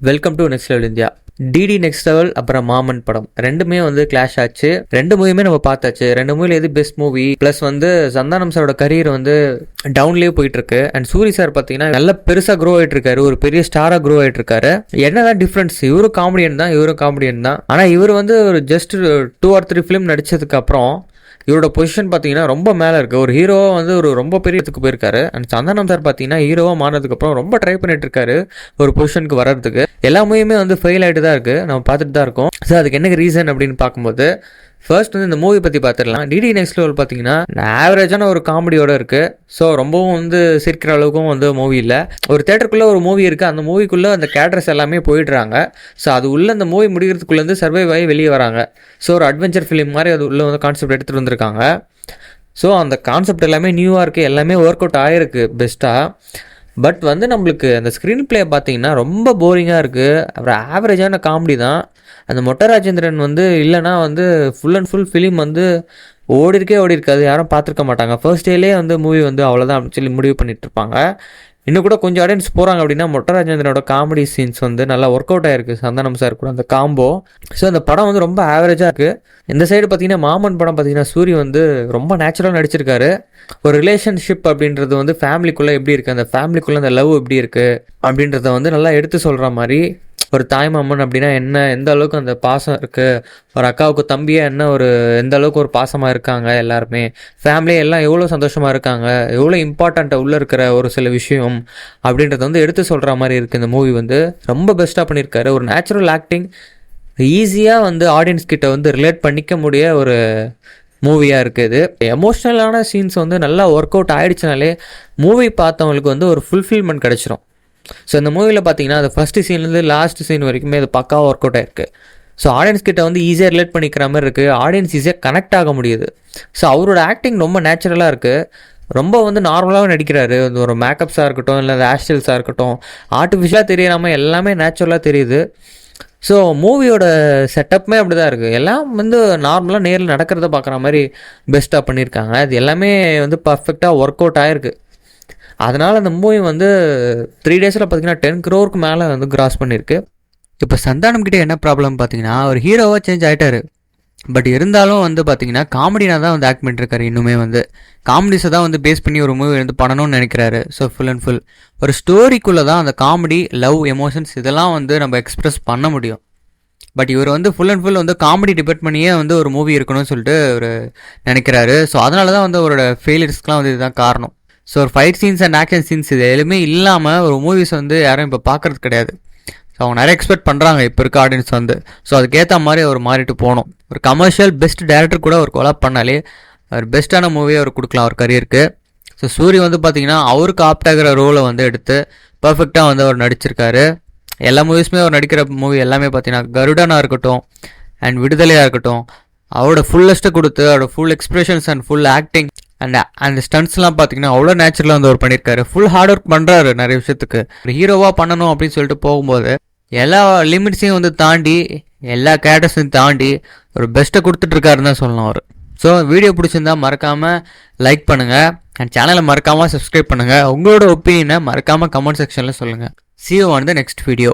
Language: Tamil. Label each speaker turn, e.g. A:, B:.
A: Welcome to next level India. DD next level அப்புறம் மாமன் படம் ரெண்டுமே வந்து கிளாஷ் ஆச்சு. ரெண்டு மூவியுமே நம்ம பார்த்தாச்சு. ரெண்டு மூவில எது பெஸ்ட் மூவி பிளஸ் வந்து சந்தானம் சாரோட கரியர் வந்து டவுன்லேயே போயிட்டு இருக்கு. அண்ட் சூரி சார் பார்த்தீங்கன்னா நல்ல பெருசா க்ரோ ஆயிட்டு இருக்காரு, ஒரு பெரிய ஸ்டாரா க்ரோ ஆயிட்டு இருக்காரு. என்னதான் டிஃபரன்ஸ், இவரும் காமெடியன் தான், இவரும் காமெடியன் தான். ஆனா இவர் வந்து ஒரு ஜஸ்ட் 2 or 3 ஃபிலிம் நடிச்சதுக்கு அப்புறம் இவரோட பொசிஷன் பார்த்தீங்கன்னா ரொம்ப மேலே இருக்குது. ஒரு ஹீரோவாக வந்து ஒரு ரொம்ப பெரிய இடத்துக்கு போயிருக்காரு. அண்ட் சந்தானம் சார் பார்த்தீங்கன்னா ஹீரோவாக மாறினதுக்கப்புறம் ரொம்ப ட்ரை பண்ணிட்டு இருக்காரு ஒரு பொசிஷனுக்கு வர்றதுக்கு. எல்லா மூவியுமே வந்து ஃபெயில் ஆகிட்டு தான் இருக்குது, நம்ம பார்த்துட்டு தான் இருக்கோம். ஸோ அதுக்கு என்ன ரீசன் அப்படின்னு பார்க்கும்போது ஃபர்ஸ்ட் வந்து இந்த மூவி பற்றி பார்த்துடலாம். டிடி நெக்ஸ்ட் லெவல் பார்த்தீங்கன்னா ஆவரேஜான ஒரு காமெடியோட இருக்குது. ஸோ ரொம்பவும் வந்து சிரிக்கிற அளவுக்கும் வந்து மூவி இல்லை. ஒரு தேட்டருக்குள்ளே ஒரு மூவி இருக்குது, அந்த மூவிக்குள்ளே அந்த கேரக்டர்ஸ் எல்லாமே போயிடுறாங்க. ஸோ அது உள்ளே அந்த மூவி முடிகிறதுக்குள்ளேருந்து சர்வைவ் ஆகி வெளியே வராங்க. ஸோ ஒரு அட்வென்ச்சர் ஃபிலிம் மாதிரி அது உள்ளே வந்து கான்செப்ட் எடுத்துகிட்டு வந்திருக்காங்க. ஸோ அந்த கான்செப்ட் எல்லாமே நியூவாக இருக்குது, எல்லாமே ஒர்க் அவுட் ஆகிருக்கு பெஸ்ட்டாக. பட் வந்து நம்மளுக்கு அந்த ஸ்க்ரீன் பிளே பார்த்தீங்கன்னா ரொம்ப போரிங்காக இருக்குது. அப்புறம் ஆவரேஜான காமெடி தான். அந்த மொட்டை ராஜேந்திரன் வந்து இல்லைனா வந்து ஃபுல் அண்ட் ஃபுல் ஃபிலிம் வந்து ஓடி இருக்காது, யாரும் பார்த்துருக்க மாட்டாங்க. ஃபர்ஸ்ட் டேலே வந்து மூவி வந்து அவ்வளோதான் அப்படின்னு சொல்லி முடிவு பண்ணிட்டு இருப்பாங்க. இன்னும் கூட கொஞ்சம் ஆடியன்ஸ் போகிறாங்க அப்படின்னா மொட்டை ராஜேந்திரனோட காமெடி சீன்ஸ் வந்து நல்லா ஒர்க் அவுட் ஆகிருக்கு சந்தானம் சார் கூட அந்த காம்போ. ஸோ அந்த படம் வந்து ரொம்ப ஆவரேஜாக இருக்குது. இந்த சைடு பார்த்தீங்கன்னா மாமன் படம் பார்த்தீங்கன்னா சூரி வந்து ரொம்ப நேச்சுரலாக நடிச்சிருக்காரு. ஒரு ரிலேஷன்ஷிப் அப்படின்றது வந்து ஃபேமிலிக்குள்ளே எப்படி இருக்குது, அந்த ஃபேமிலிக்குள்ளே அந்த லவ் எப்படி இருக்குது அப்படின்றத வந்து நல்லா எடுத்து சொல்கிற மாதிரி. ஒரு தாய்மாமன் அப்படின்னா என்ன, எந்த அளவுக்கு அந்த பாசம் இருக்குது, ஒரு அக்காவுக்கு தம்பியாக என்ன ஒரு எந்த அளவுக்கு ஒரு பாசமாக இருக்காங்க எல்லாருமே, ஃபேமிலியே எல்லாம் எவ்வளோ சந்தோஷமாக இருக்காங்க, எவ்வளோ இம்பார்ட்டண்ட்டாக உள்ளே இருக்கிற ஒரு சில விஷயம் அப்படின்றத வந்து எடுத்து சொல்கிற மாதிரி இருக்குது. இந்த மூவி வந்து ரொம்ப பெஸ்ட்டாக பண்ணியிருக்காரு. ஒரு நேச்சுரல் ஆக்டிங், ஈஸியாக வந்து ஆடியன்ஸ் கிட்ட வந்து ரிலேட் பண்ணிக்க முடிய ஒரு மூவியாக இருக்குது. எமோஷ்னலான சீன்ஸ் வந்து நல்லா ஒர்க் அவுட் ஆகிடுச்சினாலே மூவி பார்த்தவங்களுக்கு வந்து ஒரு ஃபுல்ஃபில்மெண்ட் கிடச்சிரும். ஸோ இந்த மூவியில் பார்த்தீங்கன்னா அது ஃபஸ்ட்டு சீன்லேருந்து லாஸ்ட் சீன் வரைக்குமே அது பக்காவாக ஒர்க் அவுட் ஆகிருக்கு. ஸோ ஆடியன்ஸ் கிட்ட வந்து ஈஸியாக ரிலேட் பண்ணிக்கிற மாதிரி இருக்குது, ஆடியன்ஸ் ஈஸியாக கனெக்ட் ஆக முடியுது. ஸோ அவரோட ஆக்டிங் ரொம்ப நேச்சுரலாக இருக்குது, ரொம்ப வந்து நார்மலாகவும் நடிக்கிறாரு. வந்து ஒரு மேக்கப்ஸாக இருக்கட்டும், இல்லை ஆஸ்டில்ஸாக இருக்கட்டும், ஆர்டிஃபிஷியலாக தெரியாமல் எல்லாமே நேச்சுரலாக தெரியுது. ஸோ மூவியோட செட்டப்புமே அப்படி தான் இருக்குது. எல்லாம் வந்து நார்மலாக நேரில் நடக்கிறத பார்க்குற மாதிரி பெஸ்ட்டாக பண்ணியிருக்காங்க. அது எல்லாமே வந்து பர்ஃபெக்டாக ஒர்க் அவுட் ஆகிருக்கு. அதனால் அந்த மூவி வந்து 3 daysல பார்த்தீங்கன்னா 10 crore மேலே வந்து கிராஸ் பண்ணியிருக்கு. இப்போ சந்தானம் கிட்டே என்ன ப்ராப்ளம் பார்த்தீங்கன்னா ஒரு ஹீரோவாக சேஞ்ச் ஆகிட்டாரு. பட் இருந்தாலும் வந்து பார்த்தீங்கன்னா காமெடியாக தான் வந்து ஆக்ட் பண்ணிட்டுருக்காரு. இன்னுமே வந்து காமெடிஸை தான் வந்து பேஸ் பண்ணி ஒரு மூவி வந்து பண்ணணும்னு நினைக்கிறாரு. ஸோ ஃபுல் அண்ட் ஃபுல் ஒரு ஸ்டோரிக்குள்ளே தான் அந்த காமெடி, லவ், எமோஷன்ஸ் இதெல்லாம் வந்து நம்ம எக்ஸ்ப்ரெஸ் பண்ண முடியும். பட் இவர் வந்து ஃபுல் அண்ட் ஃபுல் வந்து காமெடி டிபெண்ட் பண்ணியே வந்து ஒரு மூவி இருக்கணும்னு சொல்லிட்டு ஒரு நினைக்கிறாரு. ஸோ அதனால தான் வந்து அவரோட ஃபெயிலியர்ஸ்க்குலாம் வந்து இதுதான் காரணம். ஸோ ஒரு fight scenes and action scenes இது எதுவுமே இல்லாமல் ஒரு மூவிஸ் வந்து யாரும் இப்போ பார்க்குறது கிடையாது. ஸோ அவங்க நிறைய எக்ஸ்பெக்ட் பண்ணுறாங்க இப்போ இருக்க ஆடியன்ஸ் வந்து. ஸோ அதுக்கேற்ற மாதிரி அவர் மாறிட்டு போகணும். ஒரு கமர்ஷியல் பெஸ்ட் டேரக்டர் கூட ஒரு கொலாப் பண்ணாலே அவர் பெஸ்ட்டான மூவியை அவர் கொடுக்கலாம் அவர் கரியருக்கு. ஸோ சூரி வந்து பார்த்திங்கன்னா அவருக்கு ஆப்டாகிற ரோலை வந்து எடுத்து பர்ஃபெக்டாக வந்து அவர் நடிச்சிருக்காரு. எல்லா மூவிஸுமே அவர் நடிக்கிற மூவி எல்லாமே பார்த்தீங்கன்னா கருடனாக இருக்கட்டும் அண்ட் விடுதலையாக இருக்கட்டும், அவரோட ஃபுல்லஸ்ட்டு கொடுத்து அவரோட full expressions and full acting அந்த ஸ்டன்ட்ஸ்லாம் பார்த்தீங்கன்னா அவ்வளோ நேச்சுரலாக வந்து அவர் பண்ணியிருக்காரு. ஃபுல் ஹார்ட் ஒர்க் பண்ணுறாரு நிறைய விஷயத்துக்கு. ஒரு ஹீரோவாக பண்ணணும் அப்படின்னு சொல்லிட்டு போகும்போது எல்லா லிமிட்ஸையும் வந்து தாண்டி, எல்லா கேரக்டர்ஸையும் தாண்டி ஒரு பெஸ்ட்டை கொடுத்துட்ருக்காருன்னு தான் சொல்லணும் அவர். ஸோ வீடியோ பிடிச்சிருந்தா மறக்காமல் லைக் பண்ணுங்கள் அண்ட் சேனலை மறக்காமல் சப்ஸ்கிரைப் பண்ணுங்கள். உங்களோட ஒப்பீனியனை மறக்காமல் கமெண்ட் செக்ஷனில் சொல்லுங்கள். See you on the next video.